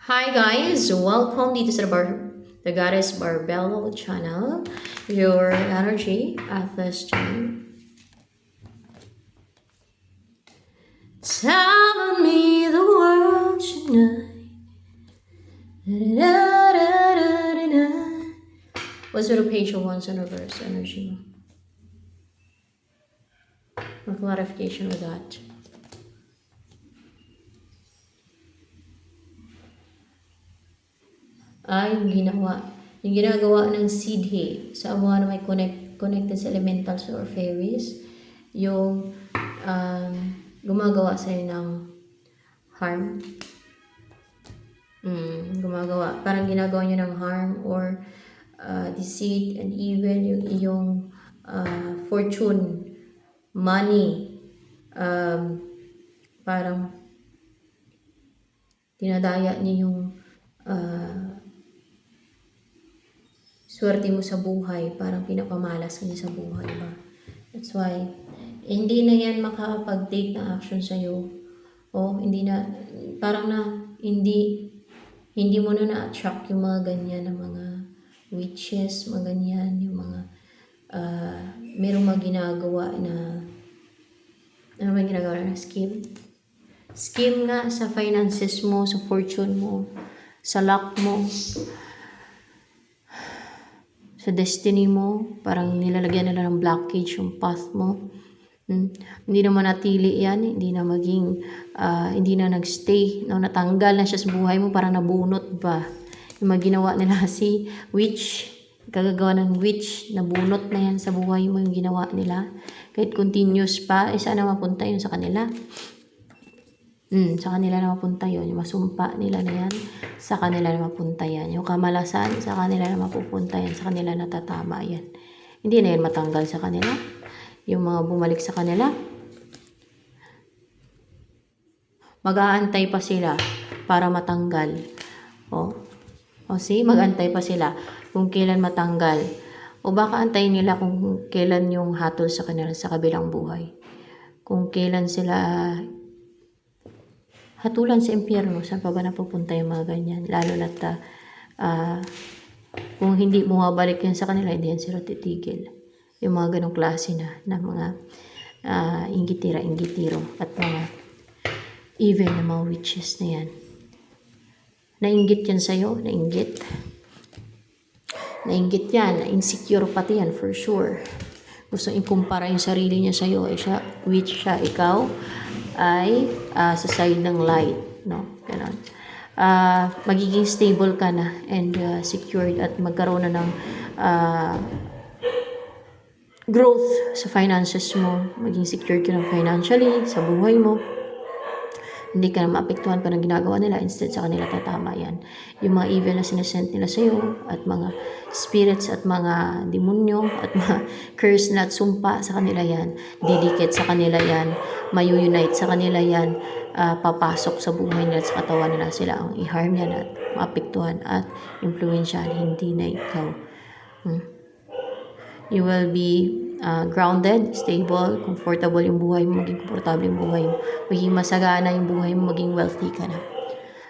Hi guys, welcome dito sa The Goddess Barbello channel. Your energy at this time. Tell me the world tonight. Da-da-da-da-da-da-da. What's the page of one's in reverse energy mo? No clarification with that. Yung ginawa. Yung ginagawa ng Sidhe sa mga na may connected sa elementals or fairies, yung gumagawa sa'yo ng harm. Gumagawa. Parang ginagawa niyo ng harm or deceit and even yung iyong fortune, money, parang dinadaya niyo yung swerte mo sa buhay, parang pinapamalas ka niya sa buhay ba. That's why, hindi na yan makapag-take ng action sa'yo. O, hindi na, parang na, hindi mo na na-attract yung mga ganyan na mga witches, mga ganyan, yung mga, merong mga ginagawa na, ano ba ginagawa na scheme? Scheme nga sa finances mo, sa fortune mo, sa luck mo, sa destiny mo, parang nilalagyan nila ng blockage yung path mo. Hindi na manatili yan, hindi na maging, hindi na nagstay, no, natanggal na siya sa buhay mo, parang nabunot ba. Yung mga ginawa nila si witch, gagawa ng witch, nabunot na yan sa buhay mo yung ginawa nila. Kahit continuous pa, sana mapunta yun sa kanila. Sa kanila na mapunta yun. Yung masumpa nila na yan, sa kanila na mapunta yan. Yung kamalasan, sa kanila na mapupunta yan. Sa kanila natatama yan. Hindi na yan matanggal sa kanila. Yung mga bumalik sa kanila, mag-aantay pa sila para matanggal. See, mag-aantay pa sila kung kailan matanggal. O baka antayin nila kung kailan yung hatol sa kanila sa kabilang buhay. Kung kailan sila hatulan sa impyerno, saan pa ba napupunta yung mga ganyan? Lalo na't kung hindi bumabalik yan sa kanila, hindi yan sila titigil. Yung mga ganong klase na mga inggitira-inggitiro at mga even na mga witches na yan. Nainggit yan sa'yo, nainggit. Nainggit yan, na-insecure pati yan for sure. Gusto ikumpara yung sarili niya sa'yo, siya, witch siya, ikaw ay sa side ng light, no? Ganon. Magiging stable ka na and secured at magkaroon na ng growth sa finances mo, maging secured ka ng financially sa buhay mo. Hindi ka na maapektuhan pa ng ginagawa nila, instead sa kanila tatama yan. Yung mga evil na sinesend nila sa'yo at mga spirits at mga demonyo at mga curse na at sumpa sa kanila yan, didikit sa kanila yan, mayu-unite sa kanila yan, papasok sa buhay nila at sa katawan nila, sila ang i-harm yan at maapektuhan at influensyahan, hindi na ikaw. You will be grounded, stable, comfortable yung buhay mo, maging komportable yung buhay mo, maging masagana yung buhay mo, maging wealthy ka na.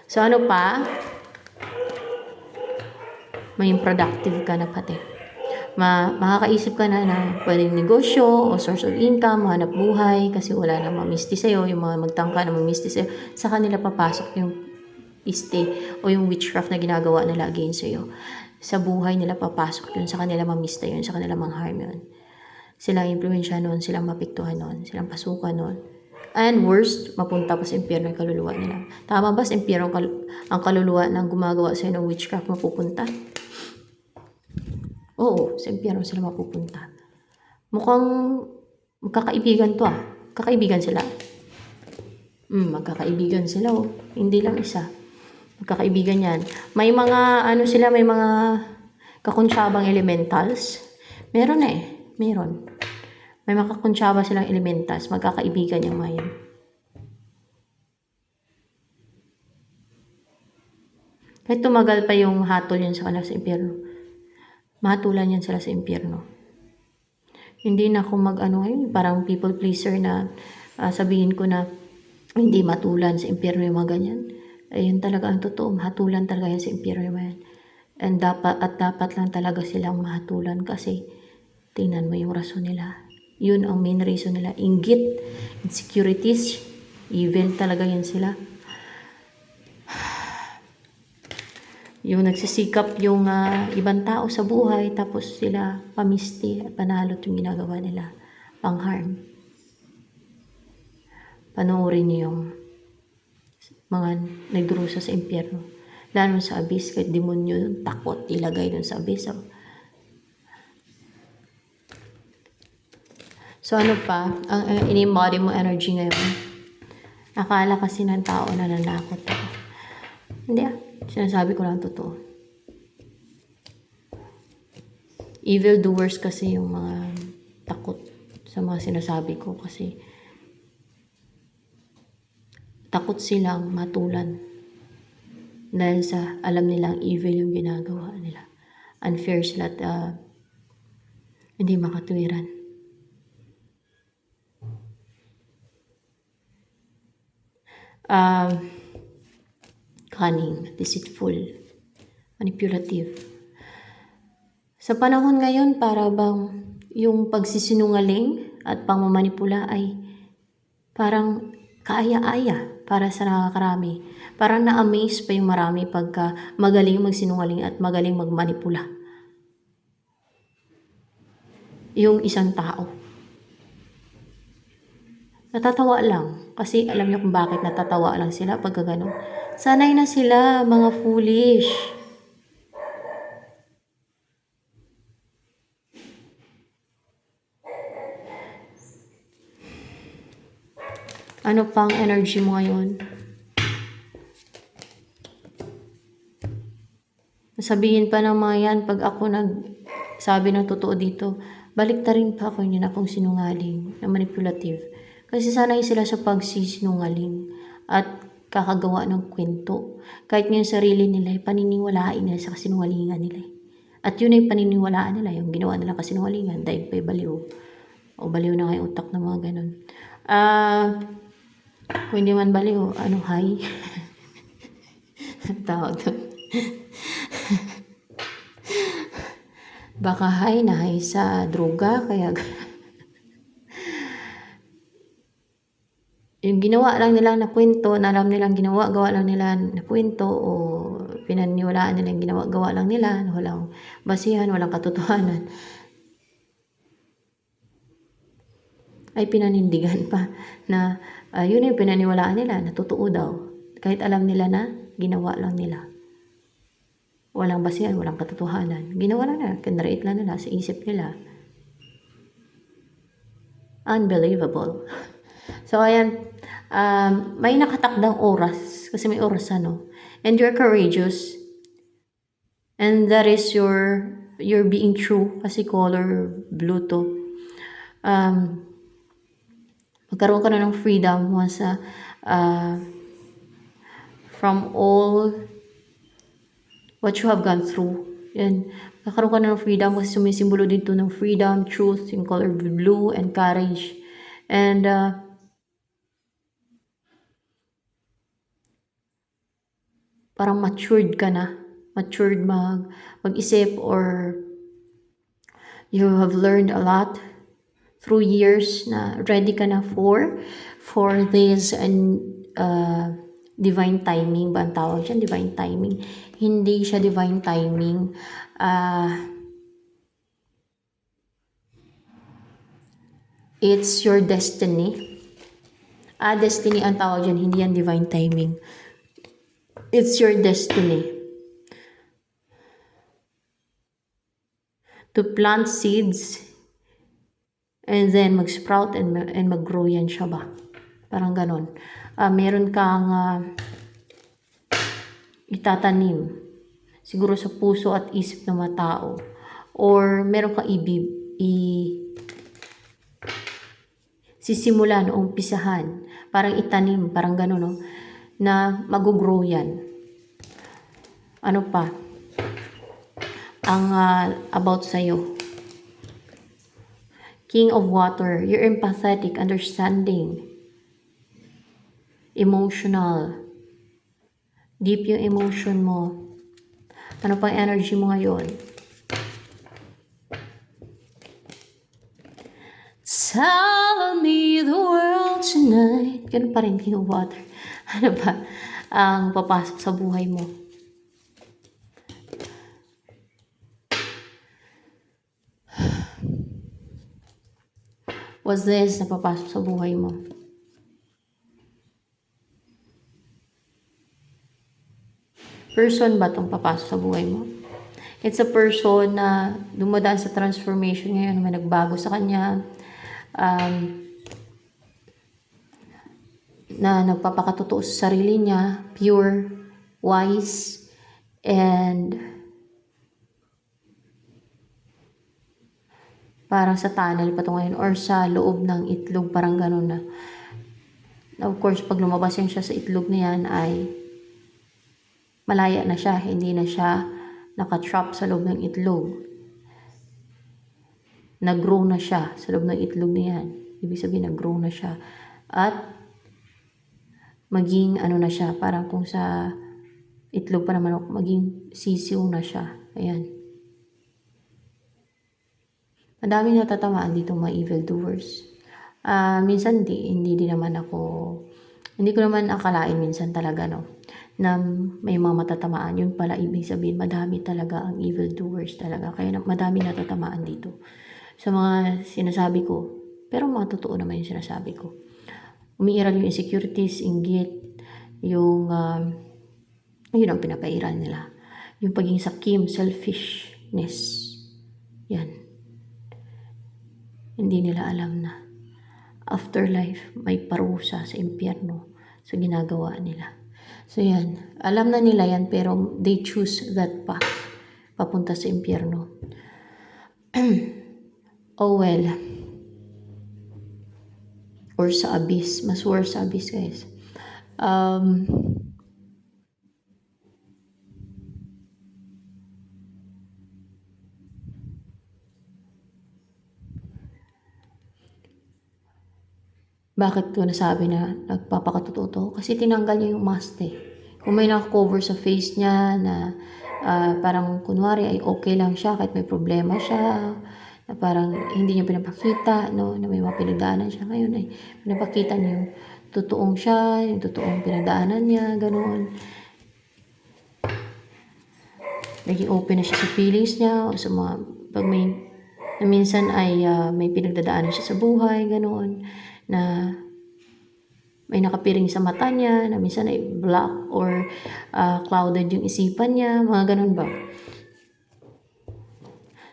So ano pa? Maging productive ka na pati. Makakaisip ka na pwedeng negosyo o source of income, hanap buhay, kasi wala na mamisti sa'yo, yung mga magtangka na mamisti sa'yo, sa kanila papasok yung iste o yung witchcraft na ginagawa nila against sa'yo. Sa buhay nila papasok yun, sa kanila mamista yun, sa kanila mangharm yun. Silang impluensya nun, silang mapiktuhan nun, silang pasukan nun. And worst, mapunta pa sa impyerno yung kaluluwa nila. Tama ba sa impyerno ang kaluluwa ng gumagawa sa'yo ng witchcraft mapupunta? Oo, sa impyerno sila mapupunta. Mukhang magkakaibigan to Kakaibigan sila. Magkakaibigan sila Hindi lang isa. Magkakaibigan yan. May mga, may mga kakuntsabang elementals. Meron Meron. May makakuntsaba silang elementals. Magkakaibigan yung mga yan. Kahit tumagal pa yung hatol yan sa kanila sa impyerno, mahatulan yan sila sa impyerno. Hindi na ako parang people pleaser na sabihin ko na hindi matulan sa impyerno yung mga ganyan. Ayun talaga ang totoo, mahatulan talaga yan sa impyerno yan. And dapat lang talaga silang mahatulan kasi tingnan mo yung rason nila. Yun ang main reason nila. Inggit, insecurities, evil talaga yan sila. Yung nagsisikap yung ibang tao sa buhay, tapos sila pamisti at panalot yung ginagawa nila. Pang-harm. Panoorin niyo yung mga nagdurusa sa impyerno. Lalo sa abyss, kahit demonyo, takot ilagay dun sa abyss. So ano pa, ang in-embody mo energy ngayon. Akala kasi ng tao na nanakot ako. Hindi sinasabi ko lang totoo. Evil doers kasi yung mga takot sa mga sinasabi ko kasi takot silang matulan dahil sa alam nilang evil yung ginagawa nila. Unfair sila at hindi makatwiran. Cunning, deceitful, manipulative. Sa panahon ngayon, para bang yung pagsisinungaling at pangmamanipula ay parang kaaya-aya para sa nakakarami. Parang na-amaze pa yung marami pagka magaling magsinungaling at magaling magmanipula. Yung isang tao. Natatawa lang. Kasi alam niyo kung bakit natatawa lang sila pagka ganun. Sanay na sila, mga foolish. Ano pang energy mo ngayon? Sabihin pa ng mga yan, pag ako nagsabi ng totoo dito, balik ta rin pa ako, hindi na akong sinungaling, na manipulative. Kasi sanay sila sa pagsisinungaling at kakagawa ng kwento. Kahit yung sarili nila, paniniwalain nila sa kasinungalingan nila. At yun ay paniniwalaan nila, yung ginawa nila kasinungalingan, dahil pa'y baliw. O baliw na nga yung utak ng mga ganun. Kung hindi man baliw, high? Tawag doon. Baka high na high sa droga, kaya yung ginawa lang nila na kwento, na alam nilang gawa lang nila na kwento, o pinaniwalaan nila yung gawa lang nila, walang basihan, walang katotohanan, ay pinanindigan pa na yun yung pinaniwalaan nila na totoo daw, kahit alam nila na ginawa lang nila. Walang basihan, walang katotohanan. Ginawa lang nila, kinreate lang nila sa isip nila. Unbelievable. So, ayan, may nakatakdang oras, kasi may oras and you're courageous, and that is you're being true, kasi color blue to. Magkaroon ka na ng freedom once from all what you have gone through. Yan, magkaroon ka na ng freedom kasi sumisimbolo dito ng freedom, truth, yung color blue, and courage. And parang matured ka na. Matured mag-isip, or you have learned a lot through years na ready ka na for this and divine timing ba ang tawag dyan? Divine timing. Hindi siya divine timing. It's your destiny. Destiny ang tawag dyan, hindi yan divine timing. It's your destiny. To plant seeds and then mag-sprout and mag-grow yan siya ba? Parang ganon. Meron kang itatanim. Siguro sa puso at isip ng mga tao. Or meron kang sisimulan o umpisahan. Parang itanim, parang ganon, no? Na mag-grow yan. Ano pa? Ang about sa'yo. King of Water, you're empathetic, understanding, emotional, Deep yung emotion mo. Ano pang energy mo ngayon? Tell me the world tonight. Ganun pa rin, King of Water. Ano ba ang papasok sa buhay mo? What's this na papasok sa buhay mo? Person ba itong papasok sa buhay mo? It's a person na dumadaan sa transformation ngayon, may nagbago sa kanya, na nagpapakatotoo sa sarili niya, pure, wise, and parang sa tunnel pa ito ngayon or sa loob ng itlog, parang ganun na. Of course, pag lumabas yan siya sa itlog na yan ay malaya na siya, hindi na siya nakatrap sa loob ng itlog. Nag-grow na siya sa loob ng itlog na yan. Ibig sabihin, nag-grow na siya. At maging ano na siya, parang kung sa itlog pa naman, maging sisiw na siya. Ayan. Madami natatamaan dito mga evildoers. Minsan hindi din naman ako, hindi ko naman akalain minsan talaga, no, na may mga matatamaan. Yun pala, ibig sabihin, madami talaga ang evildoers talaga. Kaya madami natatamaan dito sa mga sinasabi ko. Pero mga totoo naman yung sinasabi ko. Umiiral yung insecurities, inggit, yung, yun ang pinapairal nila. Yung pagiging sakim, selfishness. Yan. Hindi nila alam na afterlife may parusa sa impyerno sa ginagawa nila. So yan, alam na nila yan pero they choose that path papunta sa impyerno. Oh well. Or sa abyss. Mas worse sa abyss, guys. Bakit ko nasabi na nagpapakatotoo to? Kasi tinanggal niya yung mask eh. Kung may naka-cover sa face niya na parang kunwari ay okay lang siya kahit may problema siya, na parang hindi niya pinapakita, no, na may mga pinagdaanan siya. Ngayon ay pinapakita niya yung totoong siya, yung totoong pinagdaanan niya, ganoon. Naging open na siya sa feelings niya, o sa mga, pag may, na minsan ay may pinagdadaanan siya sa buhay, ganoon, na may nakapiring sa mata niya, na minsan ay black or clouded yung isipan niya, mga ganun ba.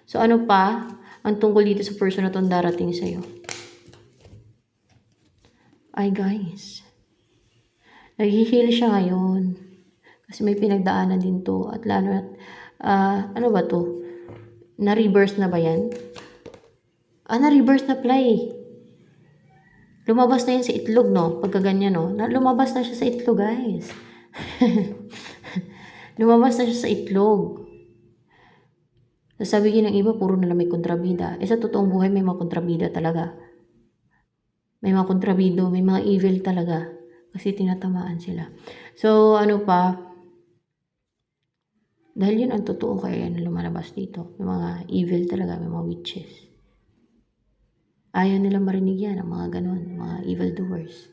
So ano pa ang tungkol dito sa person na itong darating sa'yo? Ay guys, nag-heal siya ngayon. Kasi may pinagdaanan din to. At lalo at, ano ba to? Na-reverse na ba yan? Na-reverse na play. Lumabas na yan sa itlog, no? Pagka ganyan, no? Lumabas na siya sa itlog, guys. Lumabas na siya sa itlog. Sasabihin ng iba, puro na lang may kontrabida. Sa totoong buhay, may mga kontrabida talaga. May mga kontrabido, may mga evil talaga. Kasi tinatamaan sila. So, ano pa? Dahil yun ang totoo, kaya yan lumalabas dito. May mga evil talaga, may mga witches. Ayaw nila marinig yan, ang mga ganon, mga evildoers.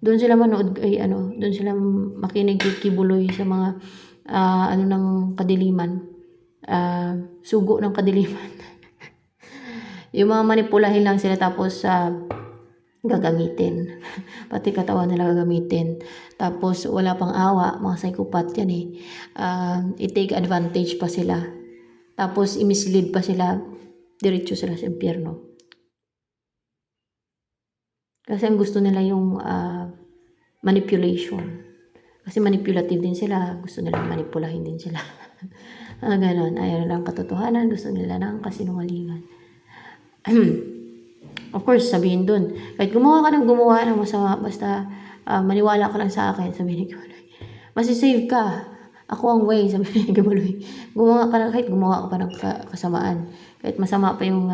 Doon sila manood, doon sila makinig, kibuloy sa mga, ng kadiliman. Sugo ng kadiliman. Yung mga manipulahin lang sila tapos, gagamitin. Pati katawan nila gagamitin. Tapos wala pang awa, mga psychopath yan eh. I-take advantage pa sila. Tapos i-mislead pa sila. Diretso sila sa impyerno. Kasi ang gusto nila yung manipulation. Kasi manipulative din sila. Gusto nila manipulahin din sila. Ganon. Ayaw nila ang katotohanan. Gusto nila ng kasinungalingan. Of course, sabihin dun, kahit gumawa ka ng masama, basta maniwala ka lang sa akin, sabihin ni Gabaloy. Masisave ka. Ako ang way, sabihin ni Gabaloy. Gumawa ka lang, kahit gumawa ka pa ng kasamaan. Kahit masama pa yung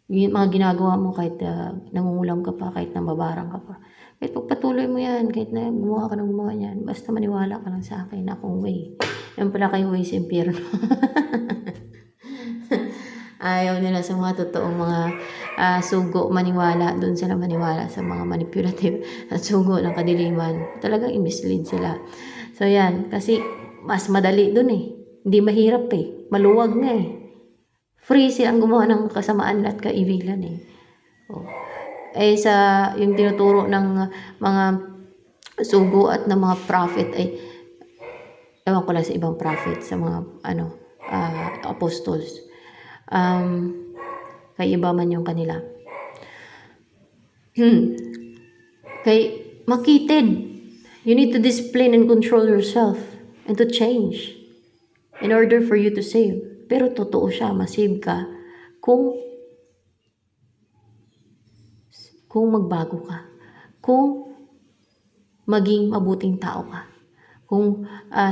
Mga ginagawa mo kahit nangungulam ka pa, kahit nambabarang ka pa. Kahit pagpatuloy mo yan, kahit na gumawa ka ng gumawa yan, basta maniwala ka lang sa akin, akong way. Yan pala kayo way sa impyerno. Ayaw nila sa mga totoong mga sugo maniwala. Doon sila maniwala sa mga manipulative at sugo ng kadiliman. Talagang i-mislead sila. So yan, kasi mas madali doon eh. Hindi mahirap eh. Maluwag nga eh. Free silang gumawa ng kasamaan at kaibigan eh. Oh. Eh sa yung tinuturo ng mga sugo at ng mga prophet ay ewan ko lang sa ibang prophet, sa mga apostles. Kay iba man yung kanila. Kay makitid. You need to discipline and control yourself and to change in order for you to save. Pero totoo siya, masave ka kung magbago ka. Kung maging mabuting tao ka. Kung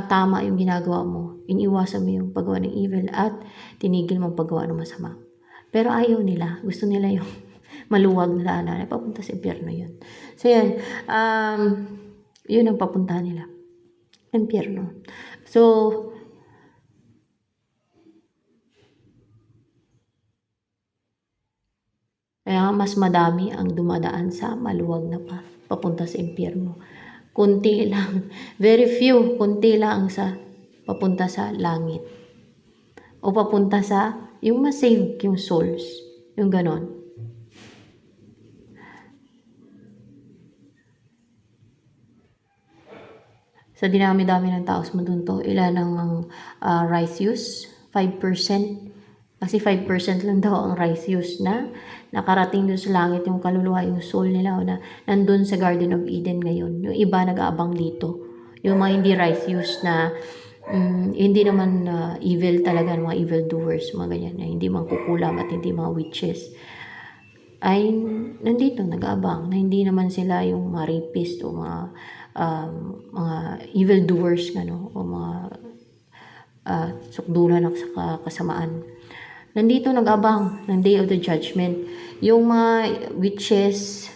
tama yung ginagawa mo, iniwasan mo yung paggawa ng evil at tinigil mo ang paggawa ng masama. Pero ayaw nila. Gusto nila yung maluwag na daanan. Papunta sa impyerno yun. So yan. Yun ang papunta nila. Impyerno. So, kaya mas madami ang dumadaan sa maluwag na papunta sa impyerno. Kunti lang, very few, kunti lang sa papunta sa langit. O papunta sa, yung masave yung souls. Yung ganon. Sa dinami-dami ng tao sa mundo to, ilan ang righteous? 5%. Kasi 5% lang daw ang righteous na nakarating dun sa langit yung kaluluwa, yung soul nila, o na nandun sa Garden of Eden ngayon. Yung iba nag-aabang dito. Yung mga hindi righteous na hindi naman evil talaga, mga evil doers, mga ganyan, na hindi man kukulam at hindi mga witches, ay nandito nag-aabang, na hindi naman sila yung mga rapist o mga evil doers, o mga sukdulan ng kasamaan. Nandito nag-abang ng Day of the Judgment. Yung mga witches,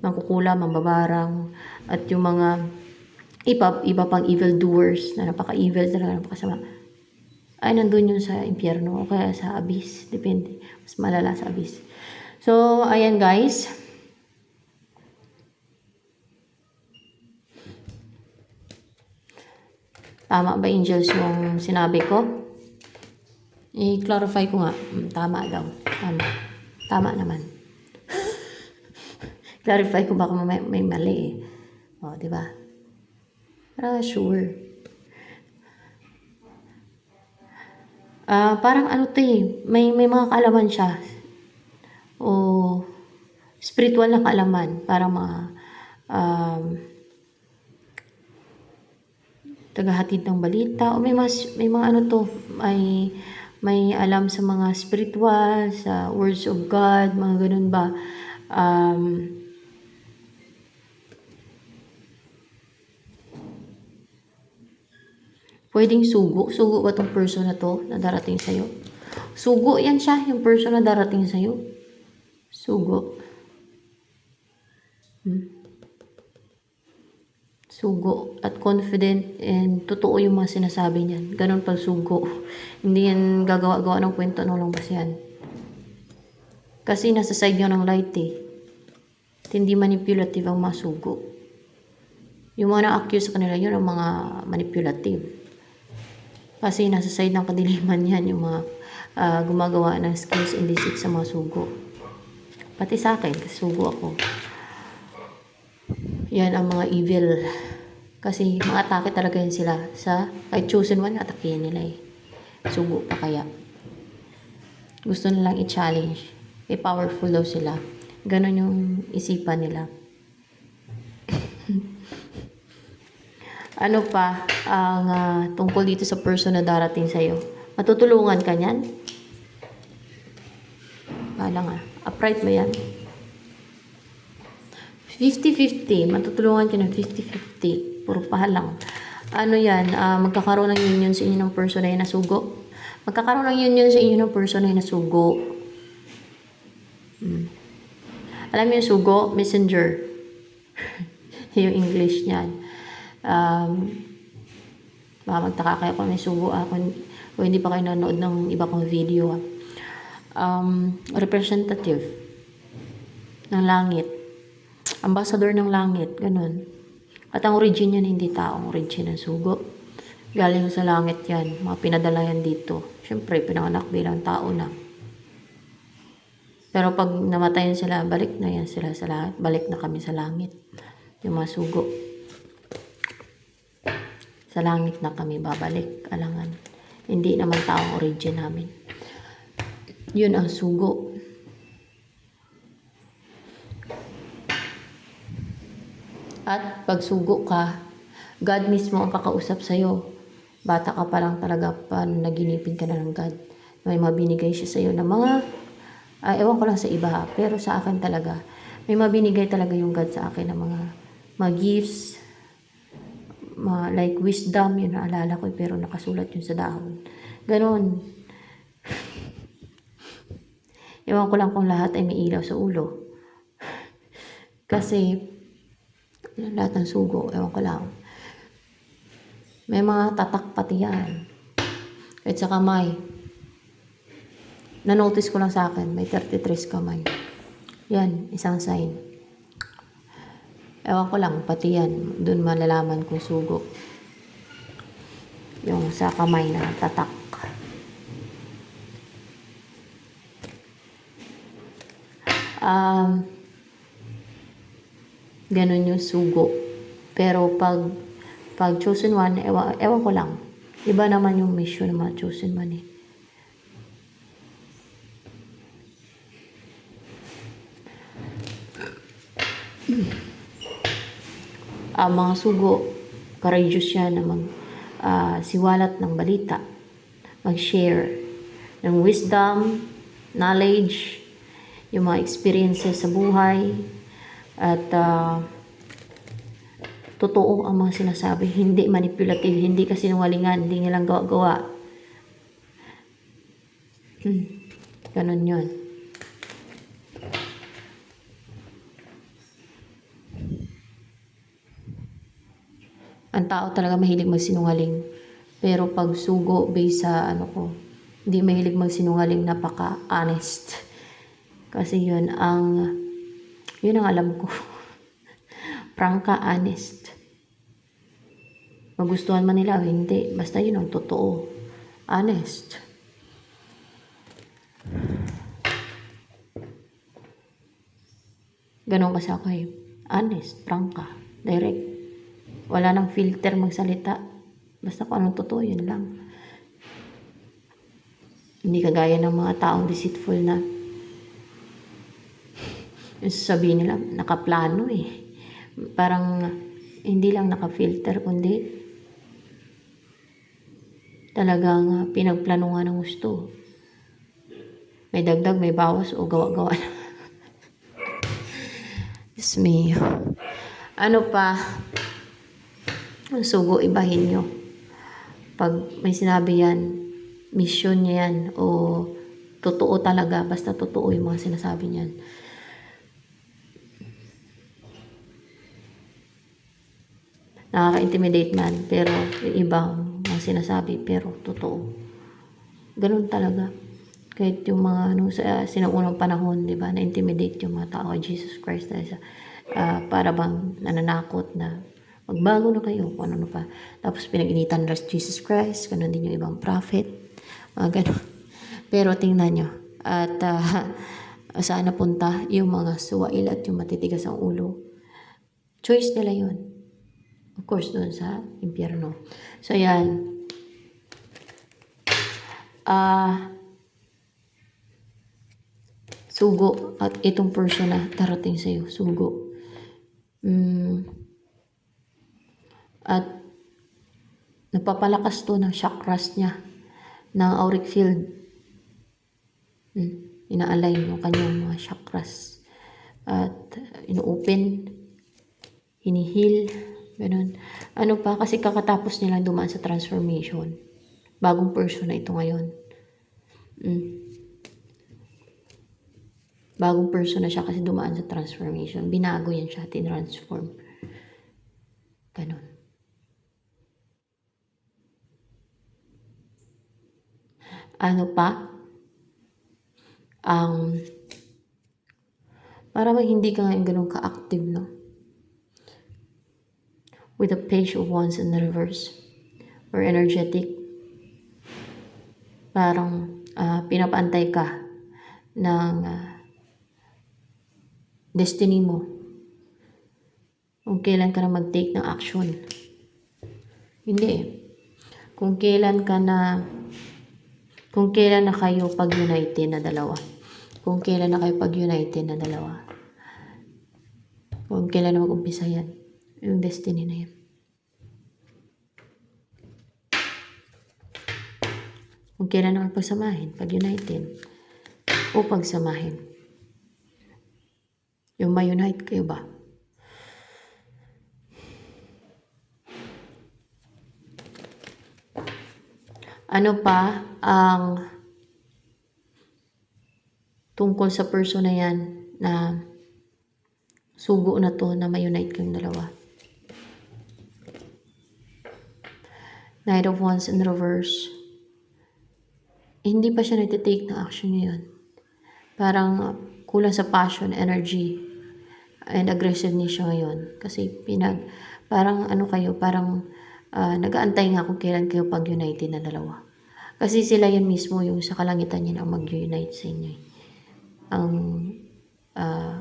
mangkukulam, mambabarang, at yung mga iba pang evil doers na napaka-evil talaga, napakasama, ay nandun yun sa impyerno o kaya sa abyss. Depende. Mas malala sa abyss. So, ayan guys. Tama ba, angels, yung sinabi ko? I-clarify ko nga. Tama daw. Tama naman. Clarify ko baka may mali eh. O, diba? Sure. Parang ano to eh. May mga kaalaman siya. O spiritual na kaalaman. Parang mga tagahatid ng balita. O may mga ano to. May alam sa mga spiritual, sa words of God, mga ganun ba. Pwedeng sugo. Sugo ba tong person na to na darating sa'yo? Sugo yan siya, yung person na darating sa'yo. Sugo. Sugo at confident and totoo yung mga sinasabi niyan. Ganon pag sugo. Hindi yan gagawa-gawa ng kwento, ano lang basta yan. Kasi nasa side nyo ng light eh. At hindi manipulative ang mga sugo. Yung mga na-accuse sa kanila, yun ang mga manipulative. Kasi nasa side ng kadiliman yan, yung mga gumagawa ng skills and deceit sa mga sugo. Pati sa akin, kasi sugo ako. Yan ang mga evil. Kasi mga atake talaga yun sila. Kahit chosen one, atakihin nila eh. Sugo pa kaya. Gusto nilang i-challenge. Powerful daw sila. Ganon yung isipan nila. Ano pa ang tungkol dito sa person na darating sa'yo? Matutulungan ka niyan? Bala nga. Upright ba yan? 50-50. Matutulungan ka ng 50-50. Puro pahalang. Ano yan? Magkakaroon ng union sa inyo ng person na nasugo. Magkakaroon ng union sa inyo ng person na nasugo. Alam mo yung sugo, messenger. Yung English niyan. Baka magtaka kayo kung may sugo ako o hindi pa kayo nanood ng iba kong video. Representative ng langit. Ambassador ng langit, ganun. At ang origin yan, hindi taong origin ng sugo. Galing sa langit yan, mga pinadala yan dito. Siyempre, pinanganak bilang tao na. Pero pag namatayan sila, balik na yan sila sa langit. Balik na kami sa langit. Yung mga sugo. Sa langit na kami babalik. Alangan. Hindi naman taong origin namin. Yun ang sugo. At pag sugo ka, God mismo ang kakausap sa'yo. Bata ka pa lang talaga pa naginipin ka na ng God. May mabinigay siya sa'yo na mga, ewan ko lang sa iba, pero sa akin talaga, may mabinigay talaga yung God sa akin na mga gifts, like wisdom, yun naalala ko, pero nakasulat yun sa dahon. Ganon. Ewan ko lang kung lahat ay may ilaw sa ulo. Kasi, lahat ng sugo, ewan ko lang. May mga tatak pati yan. Kahit sa kamay. Na-notice ko lang sa akin, may 33 kamay. Yan, isang sign. Ewan ko lang, pati yan. Doon malalaman kung sugo. Yung sa kamay na tatak. Ganun yung sugo. Pero pag chosen one, ewan ko lang. Iba naman yung mission ng mga chosen one eh. Mga sugo, courageous siya na siwalat ng balita. Mag-share ng wisdom, knowledge, yung mga experiences sa buhay. At totoo ang mga sinasabi, hindi manipulative, hindi kasinungalingan, hindi nilang gawa-gawa. Ganun yun. Ang tao talaga mahilig magsinungaling. Pero pag sugo, based sa hindi mahilig magsinungaling, napaka-honest. Kasi yun ang alam ko. Prangka, honest. Magustuhan man nila o hindi. Basta yun ang totoo. Honest. Ganun kasi ako eh. Honest, prangka, direct. Wala nang filter magsalita. Basta kung anong totoo, yun lang. Hindi kagaya ng mga taong deceitful na yung sasabihin nila, nakaplano eh. Parang hindi lang naka-filter, kundi talagang pinagplano nga ng gusto. May dagdag, may bawas, o gawa-gawa na. Diyos me. Ano pa? Ang sugo, ibahin nyo. Pag may sinabi yan, mission niya yan, o totoo talaga, basta totoo yung mga sinasabi niyan. Nakaka-intimidate man, pero yung ibang mga sinasabi, pero totoo. Ganun talaga. Kahit yung mga sa sinaunang panahon, di ba, na-intimidate yung mga tao kay Jesus Christ dahil sa para bang nananakot na magbago na kayo, kung ano pa. Tapos pinag-initan nila Jesus Christ, ganun din yung ibang prophet, mga ganun. Pero tingnan nyo, at saan napunta yung mga suwail at yung matitigas ang ulo. Choice nila yun. Of course, doon sa impyerno. So, yan. Sugo. At itong person na darating sa'yo, sugo. At napapalakas to ng chakras niya, ng auric field. Ina-align yung kanyang mga chakras. At ino-open, hinihil, ganun. Ano pa, kasi kakatapos nilang dumaan sa transformation. Bagong person na ito ngayon. Bagong person na siya kasi dumaan sa transformation. Binago yan siya, tinransform. Ganon. Ano pa? Para bang hindi ka ngayon ganun ka-active, no? With a page of wands in the reverse. Or energetic. Parang pinapantay ka ng destiny mo. Kung kailan ka na mag-take ng action. Hindi eh. Kung kailan na kayo pag-united na dalawa. Kung kailan na kayo pag-united na dalawa. Kung kailan na mag-umpisa yan. Yung destiny na yan. Kung kailan na kayo pagsamahin, pag-united. O pagsamahin. Yung ma-unite kayo ba? Ano pa ang tungkol sa person na yan na sugo na to na ma-unite kayong dalawa? Knight of Wands in reverse. Hindi pa siya nagtitake ng action ngayon. Parang kulang sa passion, energy, and aggressiveness siya ngayon. Kasi parang nag-aantay nga kung kailan kayo pag-united na dalawa. Kasi sila yan mismo yung sa kalangitan niya na mag-unite sa inyo. Ang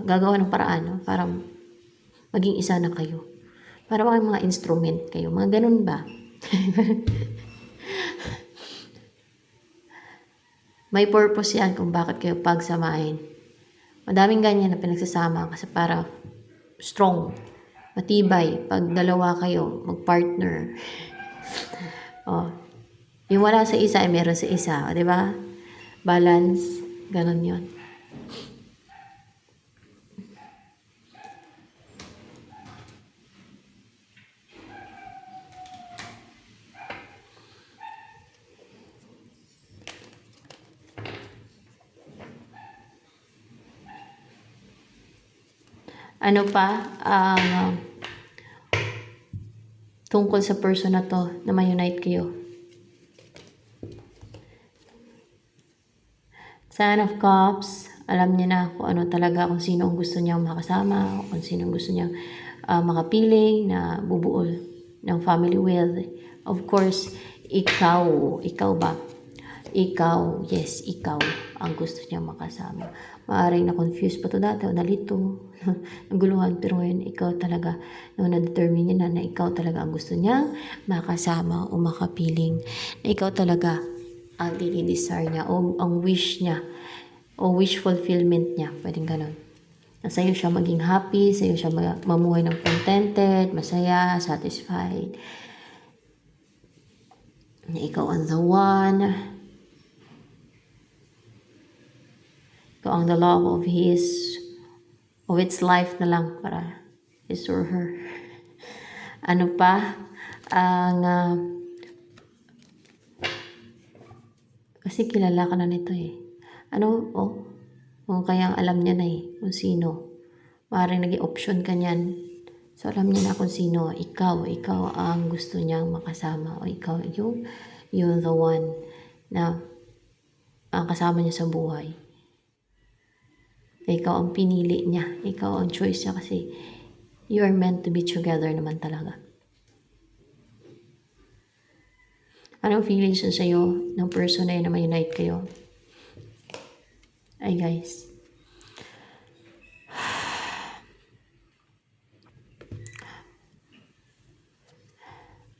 gagawa ng paraan, no? Para maging isa na kayo. Para mga instrument kayo. Mga ganun ba? May purpose yan kung bakit kayo pagsamahin. Madaming ganyan na pinagsasama kasi para strong, matibay. Pag dalawa kayo, mag-partner. Yung wala sa isa ay meron sa isa. Di ba? Balance. Ganon yun. Ano pa tungkol sa person na to na ma-unite kayo? Sign of Cups, alam niya na kung ano talaga, kung sino ang gusto niyang makasama, kung sino ang gusto niyang makapiling na bubuo ng family with. Of course, ikaw ba? Ikaw, yes, ikaw ang gusto niyang makasama. Maaaring na-confuse pa to dati o nalito, naguluhan, pero ngayon ikaw talaga, na-determine niya na ikaw talaga ang gusto niyang makasama o makapiling. Na ikaw talaga ang dinidesire niya o ang wish niya o wish fulfillment niya, pwedeng ganon. Na sa'yo siya maging happy, sa'yo siya mamuhay ng contented, masaya, satisfied. Na ikaw ang the one. Ikaw ang the love of its life na lang para his or her. Ano pa? Kasi kilala ka na nito eh. Kung kaya alam niya na eh, kung sino. Maaaring naging option ka niyan. So alam niya na kung sino. Ikaw ang gusto niyang makasama. O ikaw yung the one na ang kasama niya sa buhay. Ikaw ang pinili niya. Ikaw ang choice niya kasi you are meant to be together naman talaga. Anong feelings yun sa'yo ng person na yun na ma-unite kayo? Ay guys.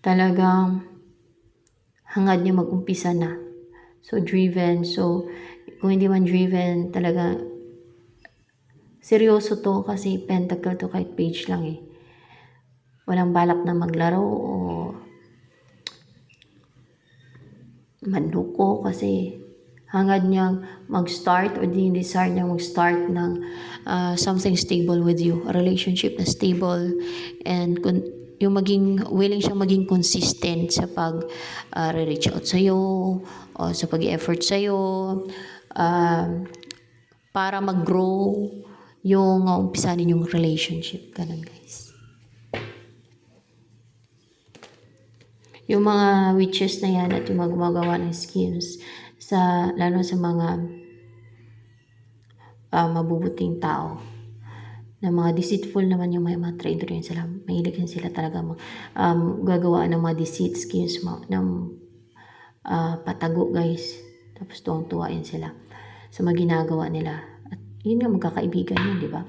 Talagang hangad niyo mag-umpisa na. So driven. So kung hindi man driven, talaga seryoso to kasi pentacle to kahit page lang eh. Walang balak na maglaro o manluko kasi hangad niyang mag-start o desire niyang mag-start ng something stable with you. A relationship na stable and yung willing siyang maging consistent sa pag-reach out sa'yo o sa pag-effort sa'yo. para mag-grow yung umpisa ninyong relationship. Ganun, guys. Yung mga witches na yan at yung mga gumagawa ng schemes lalo sa mga mabubuting tao, na mga deceitful naman yung mga trader yun sila. Mahilig yun sila talaga gagawa ng mga deceit schemes ng patago, guys. Tapos tuwang-tuwa yun sila sa mga ginagawa nila. At yun nga, magkakaibigan yun, di ba?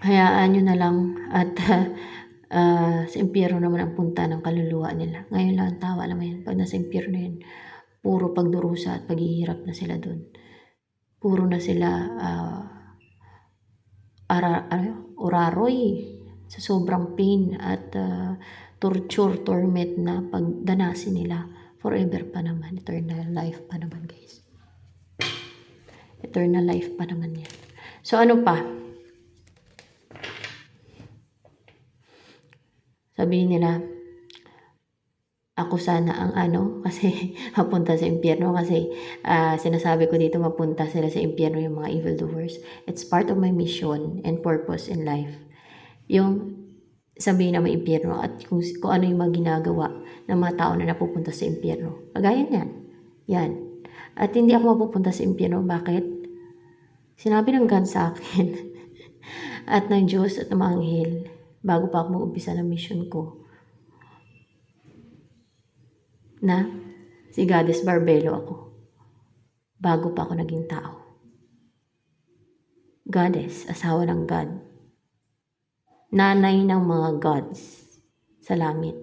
Hayaan nyo na lang at sa impyerno naman ang punta ng kaluluwa nila. Ngayon lang ang tawa naman yan. Pag nasa impyerno yun, puro pagdurusa at paghihirap na sila dun. Puro na sila oraroy sa sobrang pain at torture, torment na pagdanasin nila. Forever pa naman. Eternal life pa naman, guys. Eternal life pa naman yan. So ano pa? Sabihin nila, ako sana ang kasi mapunta sa impyerno kasi sinasabi ko dito mapunta sila sa impyerno yung mga evildoers. It's part of my mission and purpose in life. Yung sabihin na may impyerno at kung ano yung mga ginagawa ng mga tao na napupunta sa impyerno. Kagaya niyan. Yan. At hindi ako mapupunta sa impyerno. Bakit? Sinabi ng God sa akin at ng Diyos at ng mga anghel bago pa ako mag-umpisa ng mission ko na si Goddess Barbelo ako bago pa ako naging tao. Goddess, asawa ng God. Nanay ng mga gods sa langit.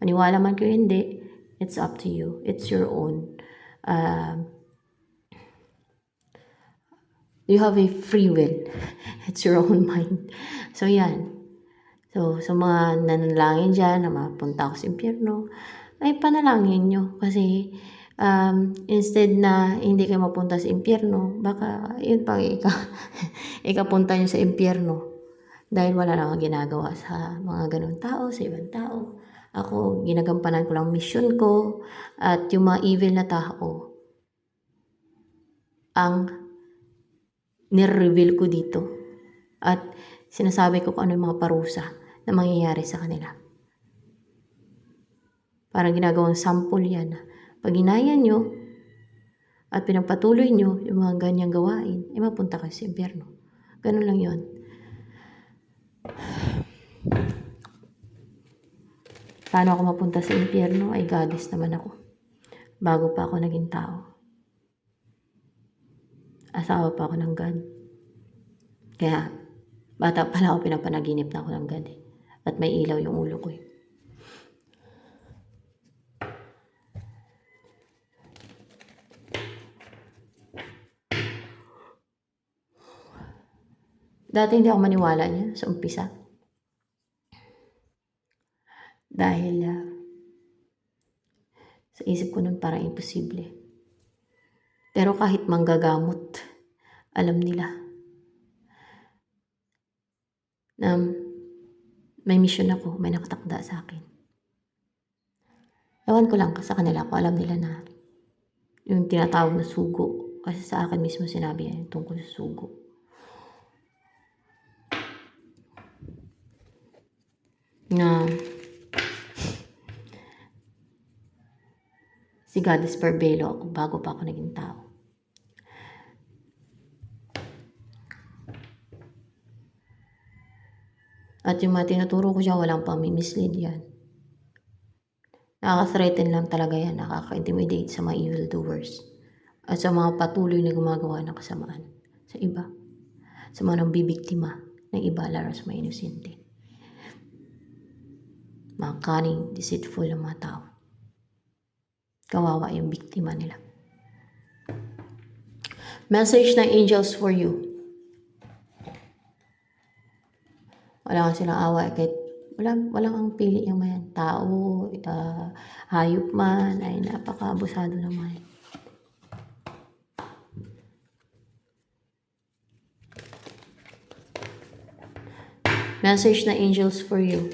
Maniwala man kayo hindi, it's up to you. It's your own. You have a free will. It's your own mind. So yan. So sa mga nanalangin dyan na mapunta ako sa impyerno, ay panalangin nyo. Kasi instead na hindi kayo mapunta sa impyerno, baka yun pang ikapunta nyo sa impyerno. Dahil wala na akong ginagawa sa mga ganun tao, sa ibang tao. Ako, ginagampanan ko lang mission ko. At yung mga evil na tao, ang nire-reveal ko dito. At sinasabi ko kung ano yung mga parusa na mangyayari sa kanila. Parang ginagawang sample yan. Pag ginayan nyo at pinagpatuloy nyo yung mga ganyang gawain, mapunta kayo sa impyerno. Ganun lang yon. Paano ako mapunta sa impyerno? Ay goddess naman ako. Bago pa ako naging tao. Asawa pa ako ng God. Kaya, bata pala ako pinapanaginip na ako ng God. At may ilaw yung ulo ko. Dati hindi ako maniwala niya sa umpisa. Dahil sa isip ko nun parang imposible. Pero kahit manggagamot, alam nila na may mission ako, may nakatakda sa akin. Ewan ko lang sa kanila ko, alam nila na yung tinatawag na sugo. Kasi sa akin mismo sinabi yan tungkol sa sugo. Na si Goddess Barbelo ako bago pa ako naging tao. At yung mga tinuturo ko siya, walang pami-mislead yan. Nakaka-threaten lang talaga yan, nakaka-intimidate sa mga evildoers. At sa mga patuloy na gumagawa ng kasamaan sa iba. Sa mga nambibiktima ng iba, lalo sa mga inosente. Mga cunning, deceitful ng mga tao. Kawawa yung biktima nila. Message ng angels for you. Wala kang silang awa kahit walang ang pili yung mayan. Tao, hayop man, ay napaka-abusado naman. Message na angels for you.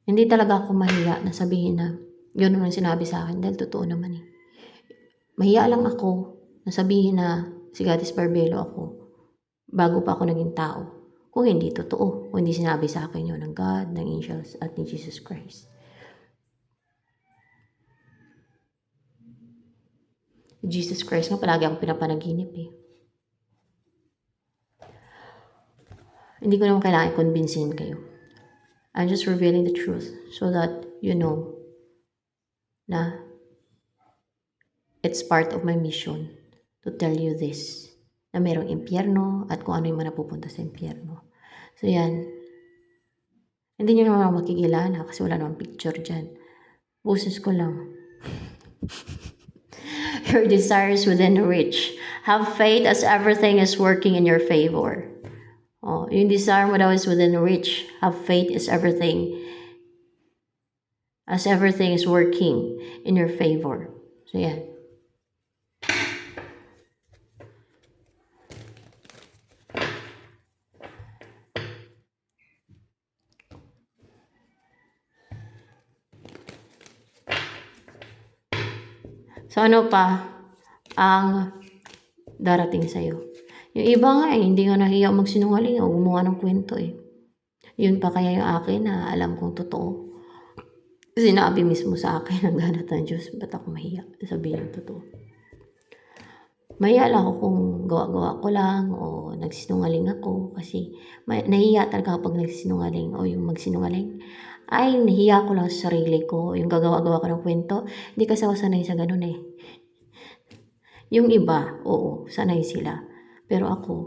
Hindi talaga ako mahiya na sabihin na yun ang sinabi sa akin dahil totoo naman eh. Mahiya lang ako nasabihin na si Goddess Barbelo ako bago pa ako naging tao. Kung hindi totoo, kung hindi sinabi sa akin yun ng God, ng angels, at ni Jesus Christ. Jesus Christ nga palagi akong pinapanaginip eh. Hindi ko naman kailangan i-convincein kayo. I'm just revealing the truth so that you know na it's part of my mission to tell you this, na merong impyerno at kung ano yung mga napupunta sa impyerno. So yan, hindi nyo naman ako makikilala kasi wala namang picture dyan. Boses ko lang. Your desires within reach. Have faith as everything is working in your favor. Oh, yung desire mo daw is within reach. Have faith as everything is working in your favor. So yan. So ano pa ang darating sa'yo? Yung iba nga hindi nga nahiya magsinungaling o gumawa ng kwento eh. Yun pa kaya yung akin na alam kong totoo. Sinabi mismo sa akin ng ganat ng Diyos, ba't ako mahiya? Sabihin yung totoo. Mahiya lang ako kung gawa-gawa ko lang o nagsinungaling ako kasi nahiya talaga kapag nagsinungaling o yung magsinungaling. Ay, nahiya ko lang sa sarili ko, yung gagawa-gawa ko ng kwento. Hindi kasi ako sanay sa ganun eh. Yung iba, oo, sanay sila. Pero ako,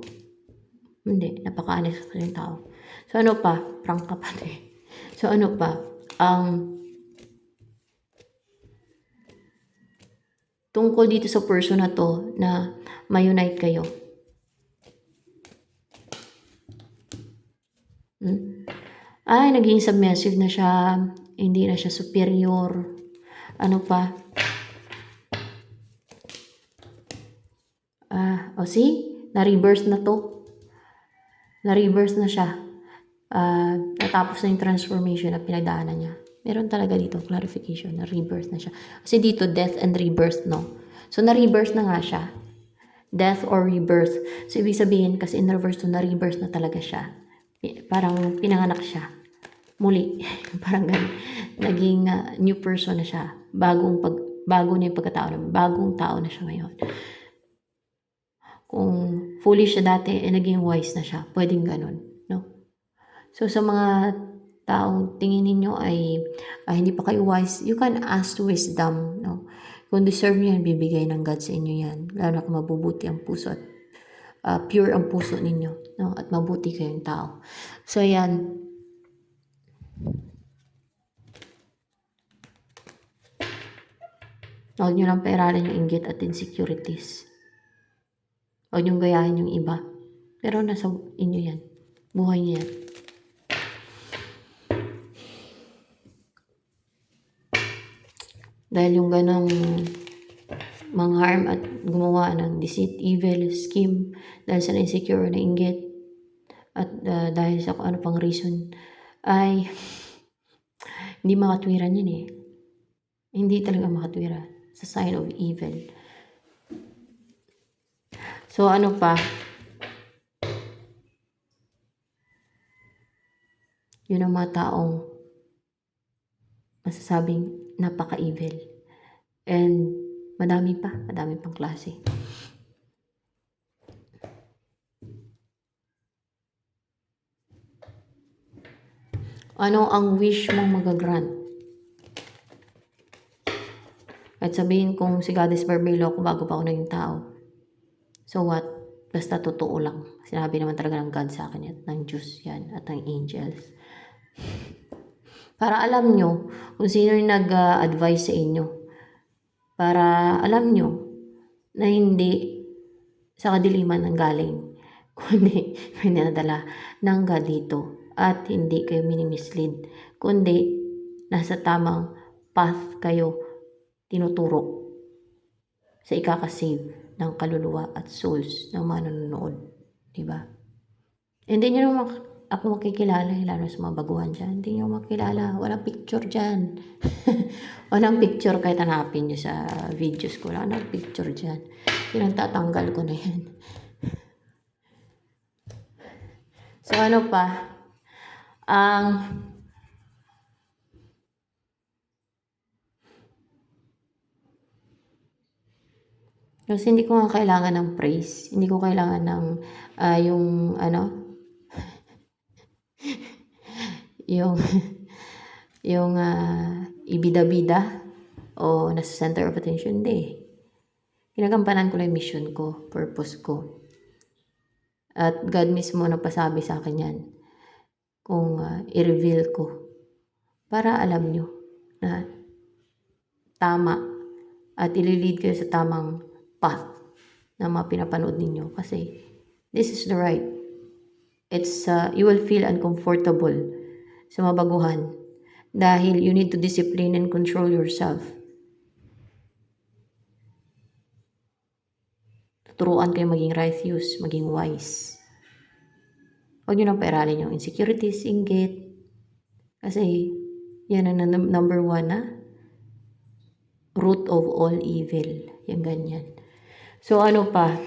hindi, napaka-honest ko yung tao. So ano pa? Prank ka pa eh. So ano pa? Tungkol dito sa person na to na ma-unite kayo. Ay, naging submissive na siya. Hindi na siya superior. Ano pa? See? Na-reverse na to. Na-reverse na siya. Natapos na yung transformation na pinagdaanan niya. Meron talaga dito clarification na rebirth na siya. Kasi dito death and rebirth, no? So na-rebirth na nga siya. Death or rebirth. So ibig sabihin kasi in reverse to na-rebirth na talaga siya. Parang pinanganak siya. Muli. Parang ganun. Naging new person na siya. Bago na yung pagkatao na. Bagong tao na siya ngayon. Kung foolish siya dati, naging wise na siya. Pwedeng ganun. No? So sa mga taong tingin ninyo ay hindi pa kayo wise, you can ask wisdom. No? Kung deserve nyo yan, bibigay ng God sa inyo yan. Lalo na kung mabubuti ang puso at pure ang puso ninyo. No? At mabuti kayong tao. So yan. Huwag nyo lang pairalin yung inggit at insecurities. Huwag nyo gayahin yung iba. Pero nasa inyo yan. Buhay nyo yan. Dahil yung ganang mangharm at gumawa ng deceit, evil, scheme, dahil sa insecure na inggit, at dahil sa kung ano pang reason, ay hindi makatwiran yan eh. Hindi talaga makatwiran. Sa sign of evil. So ano pa? Yun ang mga taong masasabing napaka-evil. And madami pang klase. Ano ang wish mong magagrant? At sabihin kung si Goddess Barbelo ako bago pa ako naging tao. So what? Basta totoo lang. Sinabi naman talaga ng God sa akin at ng Diyos yan at ng angels. Para alam nyo kung sino yung nag-advise sa inyo. Para alam nyo na hindi sa kadiliman ng galing. Kundi may nadala ng God dito. At hindi kayo minimislead. Kundi nasa tamang path kayo tinuturo sa ikakasave ng kaluluwa at souls ng mga nanonood. Diba? Hindi nyo naman ako makikilala, lalo sa mga baguhan dyan. Hindi nyo makilala. Walang picture dyan. Walang picture kahit hanapin nyo sa videos ko. Walang picture dyan. Pinagtatanggal ko na yan. So, ano pa? Kasi hindi ko nga kailangan ng praise. Hindi ko kailangan ng yung ano, yung yung ibida-bida o nasa center of attention. Hindi. Ginagampanan ko lang yung mission ko, purpose ko. At God mismo nagpasabi sa akin yan kung i-reveal ko para alam nyo na tama at ililid kayo sa tamang path na mga pinapanood ninyo kasi this is the right. It's you will feel uncomfortable sa mga baguhan dahil you need to discipline and control yourself. Tuturuan kayo maging righteous, maging wise. Huwag nyo nang pairalin yung insecurities, inggit. Kasi yan ang number 1 na root of all evil. Yan ganyan. So ano pa?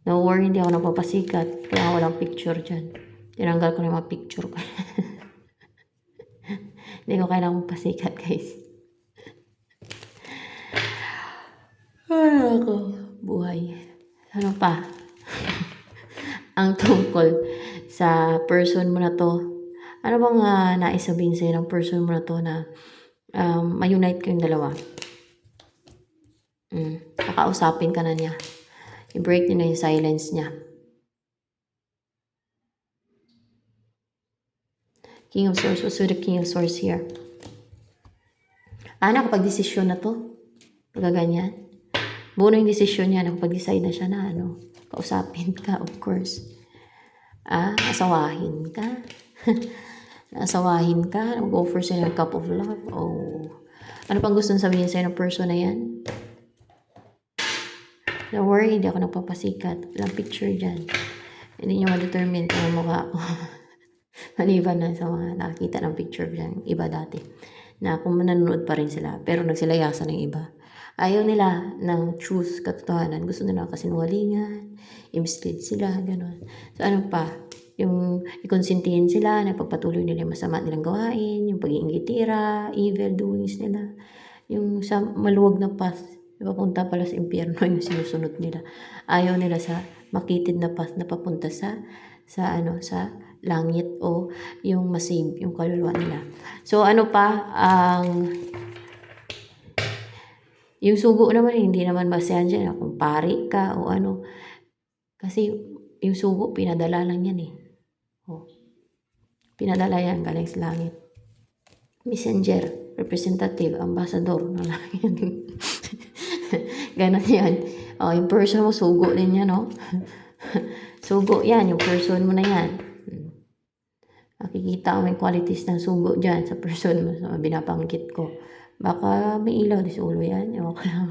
No worry, hindi ako nagpapasikat. Kaya walang picture dyan. Tinanggal ko na yung mga picture ko. Hindi ko kailangang pasikat, guys. Ay, ako. Buhay. Ano pa? Ang tungkol sa person mo na to. Ano bang nais sabihin sa'yo ng person mo na to na ma-unite kayong dalawa? Kakausapin ka na niya. I-break niyo na yung silence niya. King of Swords. What's with the King of Swords here? Nakapag-desisyon na to. Pagkaganyan. Buo na yung desisyon niya. Nakapag-decide na siya na kausapin ka, of course. Asawahin ka. Asawahin ka. Mag-offer sa'yo ng cup of love. Ano pang gusto sabihin sa'yo ng person na yan? Don't worry, hindi ako nagpapasikat. Walang picture dyan. Hindi nyo ma-determine kung ang mukha ko. Maliban na sa mga nakakita ng picture dyan. Iba dati. Na kung nanonood pa rin sila. Pero nagsilayasan ng iba. Ayaw nila ng truth, katotohanan. Gusto nila kasinungalingan. I-mislead sila. Ganon. So ano pa? Yung ikonsintihin sila na pagpatuloy nila yung masama nilang gawain. Yung pag-iingitira. Evil doings nila. Yung sa maluwag na path. Papunta pala sa impyerno yung sinusunod nila. Ayaw nila sa makitid na path na papunta sa langit o yung masave, yung kaluluwa nila. So ano pa, yung sugo naman, hindi naman basehan dyan kung pari ka o ano. Kasi yung sugo, pinadala lang yan eh. Pinadala yan galing sa langit. Messenger, representative, ambassador ng langit. Ganon yan. Yung person mo, sugo din yan, no? Sugo yan, yung person mo na yan. Nakikita ko may qualities ng sugo dyan sa person mo, sa binabanggit ko. Baka may ilaw di sa ulo yan, ewan ko lang.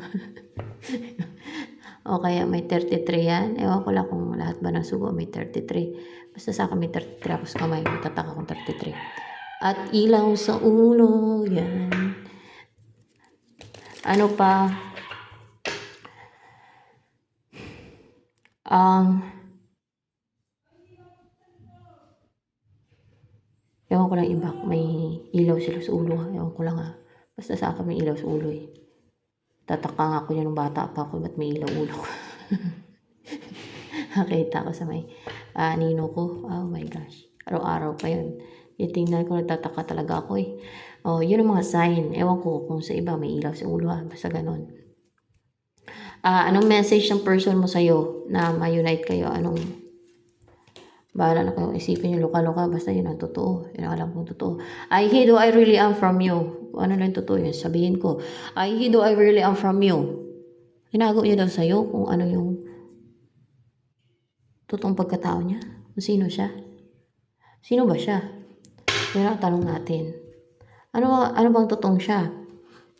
O kaya may 33 yan, ewan ko lang kung lahat ba ng sugo may 33. Basta sa akin may 33 ako sa kamay, matataka kong 33. At ilaw sa ulo, yan. Ano pa? Ewan ko lang iba, may ilaw sila sa ulo. Ewan ko lang Basta sa akin may ilaw sa ulo eh. Tataka nga ako nung bata pa ako, ba't may ilaw ulo ko? Nakita ko sa may nino ko. Oh my gosh. Araw-araw pa yun. Tingnan ko, nagtataka talaga ako eh. Yun ang mga sign. Ewan ko kung sa iba may ilaw sa ulo Basta ganun. Anong message ng person mo sa'yo na ma-unite kayo? Bahala na kayo isipin yung luka-luka. Basta yun ang totoo. Yun ang alam kong totoo. I hid who I really am from you. Kung ano lang totoo yun, sabihin ko. I hid who I really am from you. Hinago niya daw sa'yo kung ano yung totoong pagkatao niya. Kung sino siya. Sino ba siya? Yun ang tanong natin. Ano bang totoong siya?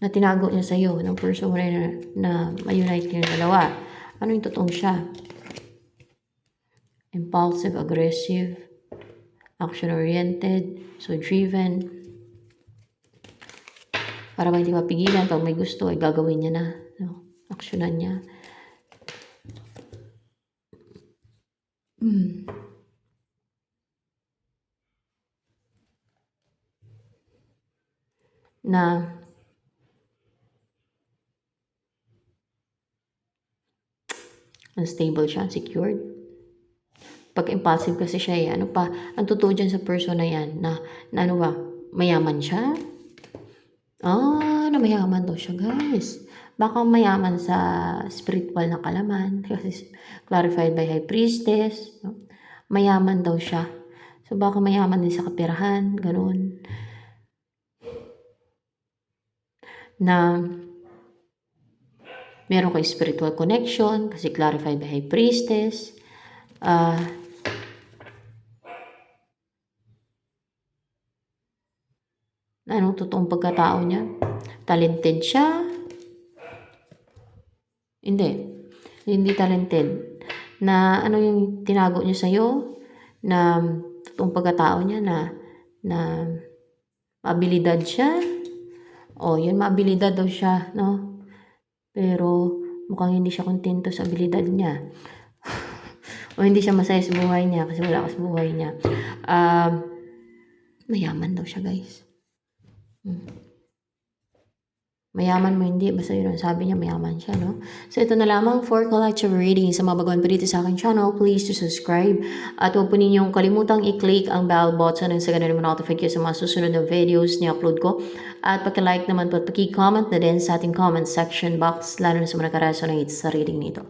na tinago niya sa'yo, ng person mo na ma-unite kayong dalawa. Ano yung totoong siya? Impulsive, aggressive, action-oriented, so driven. Para ba hindi mapigilan, pag may gusto, ay gagawin niya na. No? Aksyonan niya. Na unstable siya, unsecured. Pag impulsive kasi siya, ano pa, ang totoo dyan sa person na yan, na ano ba, mayaman siya? Na mayaman daw siya, guys. Baka mayaman sa spiritual na kalaman, kasi clarified by High Priestess, no? Mayaman daw siya. So, baka mayaman din sa kapirahan, ganun. Na meron kang spiritual connection, kasi clarified by High Priestess. Anong totoong pagkatao niya? Talented siya? Hindi talented. Na ano yung tinago niya sa'yo? Na totoong pagkatao niya na abilidad siya? Yun, maabilidad daw siya, no? Pero mukhang hindi siya kontento sa abilidad niya. O hindi siya masaya sa buhay niya kasi wala ka sa buhay niya. Mayaman daw siya, guys. Mayaman mo hindi, basta yun ang sabi niya, mayaman siya, no? So, ito na lamang for collective reading. Sa mga baguhan pa dito sa aking channel, please to subscribe. At huwag po ninyong kalimutang i-click ang bell button and sa ganun mo-notify kayo sa mga susunod na videos na upload ko. At paki-like naman po at paki-comment na din sa ating comment section box, lalo na sa mga nakaresonate sa reading nito.